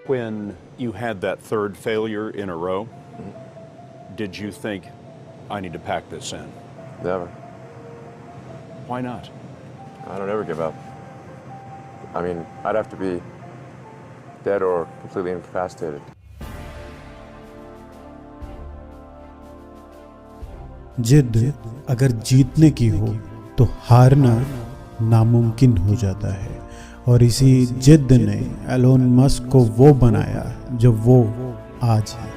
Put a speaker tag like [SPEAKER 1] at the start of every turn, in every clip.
[SPEAKER 1] When you had that third failure in a row, did you think, I need to pack this in?
[SPEAKER 2] Never.
[SPEAKER 1] Why not?
[SPEAKER 2] I don't ever give up. I mean, I'd have to be dead or completely incapacitated.
[SPEAKER 3] जिद अगर जीतने की हो तो हारना नामुमकिन हो जाता है, और इसी जिद ने एलोन मस्क को वो बनाया जो वो आज है।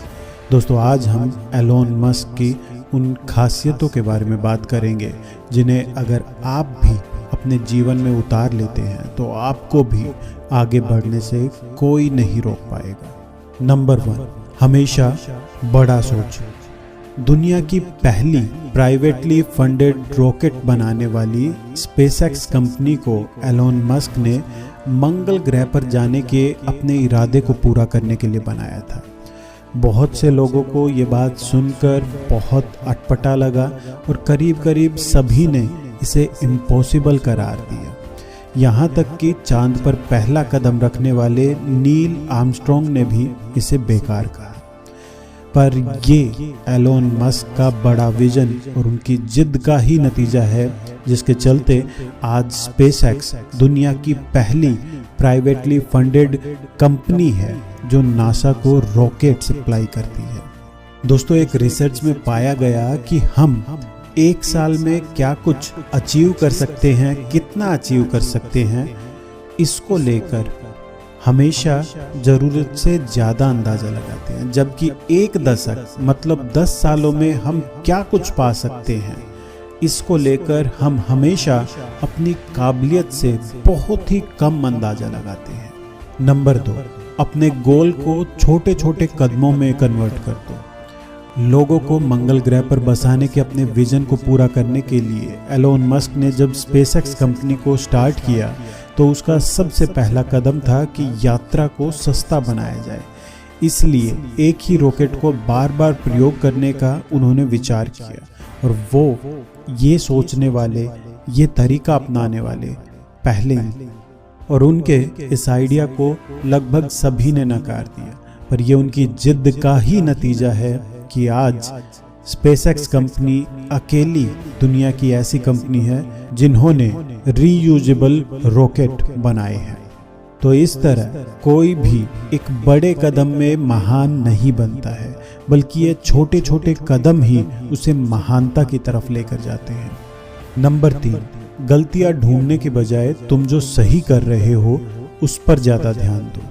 [SPEAKER 3] दोस्तों, आज हम एलोन मस्क की उन खासियतों के बारे में बात करेंगे जिन्हें अगर आप भी अपने जीवन में उतार लेते हैं तो आपको भी आगे बढ़ने से कोई नहीं रोक पाएगा। नंबर 1, हमेशा बड़ा सोचो। दुनिया की पहली प्राइवेटली फंडेड रॉकेट बनाने वाली स्पेसएक्स कंपनी को एलोन मस्क ने मंगल ग्रह पर जाने के अपने इरादे को पूरा करने के लिए बनाया था। बहुत से लोगों को ये बात सुनकर बहुत अटपटा लगा और करीब करीब सभी ने इसे इम्पॉसिबल करार दिया। यहाँ तक कि चांद पर पहला कदम रखने वाले नील आर्मस्ट्रॉन्ग ने भी इसे बेकार कहा। पर ये एलोन मस्क का बड़ा विजन और उनकी जिद का ही नतीजा है, जिसके चलते आज स्पेसएक्स दुनिया की पहली प्राइवेटली फंडेड कंपनी है जो नासा को रॉकेट सप्लाई करती है। दोस्तों, एक रिसर्च में पाया गया कि हम एक साल में क्या कुछ अचीव कर सकते हैं, कितना अचीव कर सकते हैं, इसको लेकर हमेशा ज़रूरत से ज़्यादा अंदाज़ा लगाते हैं, जबकि एक दशक मतलब 10 सालों में हम क्या कुछ पा सकते हैं, इसको लेकर हम हमेशा अपनी काबिलियत से बहुत ही कम अंदाज़ा लगाते हैं। नंबर 2, अपने गोल को छोटे छोटे कदमों में कन्वर्ट कर दो। लोगों को मंगल ग्रह पर बसाने के अपने विजन को पूरा करने के लिए एलोन मस्क ने जब स्पेसएक्स कंपनी को स्टार्ट किया तो उसका सबसे पहला कदम था कि यात्रा को सस्ता बनाया जाए। इसलिए एक ही रॉकेट को बार बार प्रयोग करने का उन्होंने विचार किया, और वो ये सोचने वाले, ये तरीका अपनाने वाले पहले ही, और उनके इस आइडिया को लगभग सभी ने नकार दिया। पर ये उनकी जिद का ही नतीजा है कि आज स्पेसएक्स कंपनी अकेली दुनिया की ऐसी कंपनी है जिन्होंने रीयूजेबल रॉकेट बनाए हैं। तो इस तरह कोई भी एक बड़े कदम में महान नहीं बनता है, बल्कि ये छोटे छोटे कदम ही उसे महानता की तरफ लेकर जाते हैं। नंबर 3, गलतियां ढूंढने के बजाय तुम जो सही कर रहे हो उस पर ज़्यादा ध्यान दो।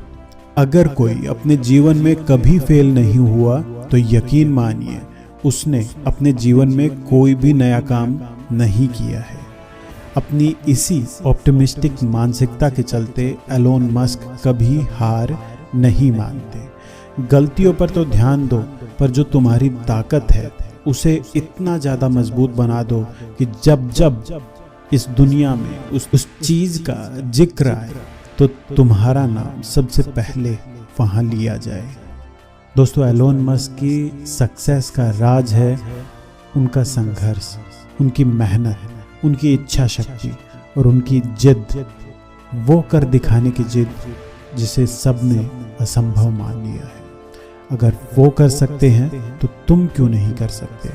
[SPEAKER 3] अगर कोई अपने जीवन में कभी फेल नहीं हुआ तो यकीन मानिए उसने अपने जीवन में कोई भी नया काम नहीं किया है। अपनी इसी ऑप्टिमिस्टिक मानसिकता के चलते एलोन मस्क कभी हार नहीं मानते। गलतियों पर तो ध्यान दो, पर जो तुम्हारी ताकत है उसे इतना ज़्यादा मजबूत बना दो कि जब जब इस दुनिया में उस चीज़ का जिक्र आए तो तुम्हारा नाम सबसे पहले वहाँ लिया जाए। दोस्तों, एलोन मस्क की सक्सेस का राज है उनका संघर्ष, उनकी मेहनत, उनकी इच्छा शक्ति और उनकी जिद, वो कर दिखाने की जिद जिसे सब ने असंभव मान लिया है। अगर वो कर सकते हैं तो तुम क्यों नहीं कर सकते।